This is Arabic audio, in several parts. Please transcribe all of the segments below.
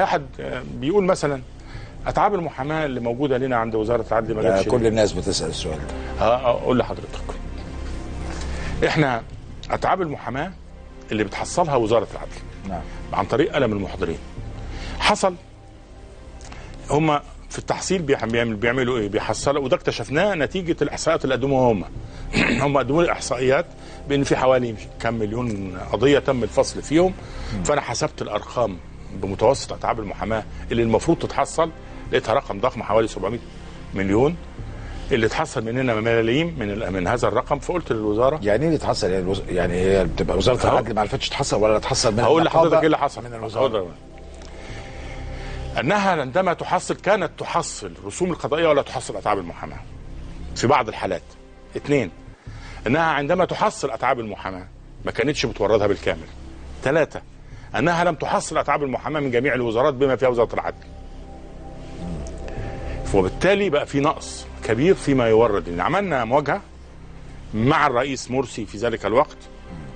احد بيقول مثلا اتعاب المحاماه اللي موجوده لنا عند وزاره العدل ما جابش كل الناس بتسال السؤال ده. اقول لحضرتك، احنا اتعاب المحاماه اللي بتحصلها وزاره العدل نعم عن طريق قلم المحضرين. حصل هم في التحصيل بيعملوا ايه؟ بيحصلوا، وده اكتشفناه نتيجه الاحصائيات اللي قدموها هم قدموا لي احصائيات بان في حوالي كم مليون قضيه تم الفصل فيهم. فانا حسبت الارقام بمتوسط اتعاب المحاماه اللي المفروض تتحصل، لقيتها رقم ضخم حوالي 700 مليون اللي اتحصل مننا ملايين من هذا الرقم. فقلت للوزاره يعني ايه اللي اتحصل؟ يعني هي بتبقى وزاره العدل ما عرفتش تحصل ولا تحصل من هقول لحضرتك ايه اللي حصل من الوزاره؟ انها عندما تحصل كانت تحصل رسوم القضائيه ولا تحصل اتعاب المحاماه في بعض الحالات. 2 انها عندما تحصل اتعاب المحاماه ما كانتش بتوردها بالكامل. 3 انها لم تحصل اتعاب المحاماه من جميع الوزارات بما فيها وزاره العدل. وبالتالي بقى في نقص كبير فيما يورد. إن عملنا مواجهه مع الرئيس مرسي في ذلك الوقت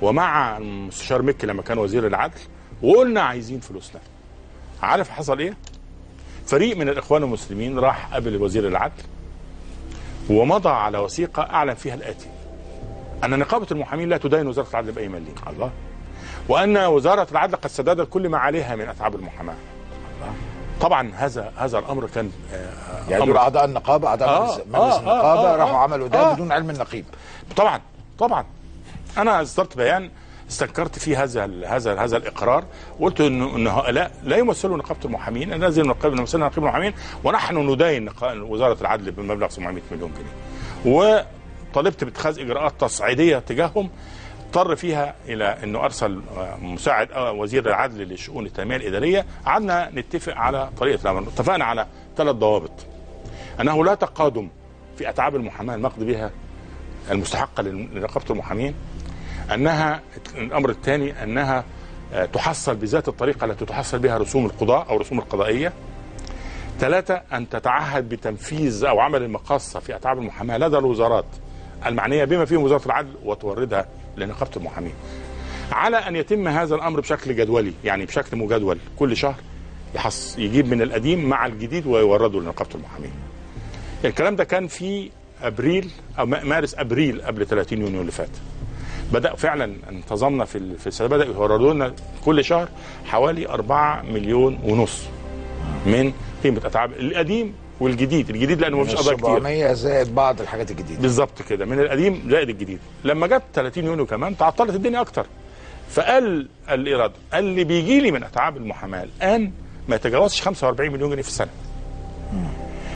ومع المستشار مكي لما كان وزير العدل، وقلنا عايزين فلوسنا. عارف حصل ايه؟ فريق من الاخوان المسلمين راح قابل وزير العدل ومضى على وثيقه اعلن فيها الاتي: ان نقابه المحامين لا تدين وزاره العدل باي مليم. الله. وان وزاره العدل قد سددت كل ما عليها من اتعاب المحاماه. الله. طبعا هذا الامر كان يعني دول اعضاء النقابه، اعضاء مجلس النقابه راحوا عملوا ده بدون علم النقيب. طبعا انا اصدرت بيان استنكرت فيه هذا الاقرار، وقلت ان هؤلاء لا يمثلوا نقابه المحامين، لازم نمثل نقابه المحامين، ونحن ندين وزاره العدل بمبلغ 700 مليون جنيه. وطالبت باتخاذ اجراءات تصعيديه تجاههم، اضطر فيها الى انه ارسل مساعد وزير العدل لشؤون التنميه الاداريه. قعدنا نتفق على طريقه العمل، اتفقنا على 3 ضوابط: انه لا تقادم في اتعاب المحاماه المقضي بها المستحقه لنقابه المحامين، انها الامر الثاني انها تحصل بذات الطريقه التي تحصل بها رسوم القضاء او رسوم القضائيه. 3 ان تتعهد بتنفيذ او عمل المقاصه في اتعاب المحاماه لدى الوزارات المعنيه بما فيهم وزاره العدل وتوردها لنقابه المحامين، على ان يتم هذا الامر بشكل جدولي، يعني بشكل مجدول كل شهر يجيب من القديم مع الجديد ويورده لنقابه المحامين. الكلام ده كان في ابريل او مارس ابريل قبل 30 يونيو اللي فات. بدأ فعلا انتظمنا في السنة، بدأوا يوردوا لنا كل شهر حوالي 4 مليون ونص من قيمة أتعاب القديم والجديد. الجديد لأنه مفيش قضايا كتير، 700 زائد بعض الحاجات الجديدة بالظبط كده، من القديم زائد الجديد. لما جت 30 يونيو كمان تعطلت الدنيا أكتر، فقال الإيراد اللي بيجي لي من أتعاب المحاماة الآن ما يتجاوزش 45 مليون جنيه في السنة.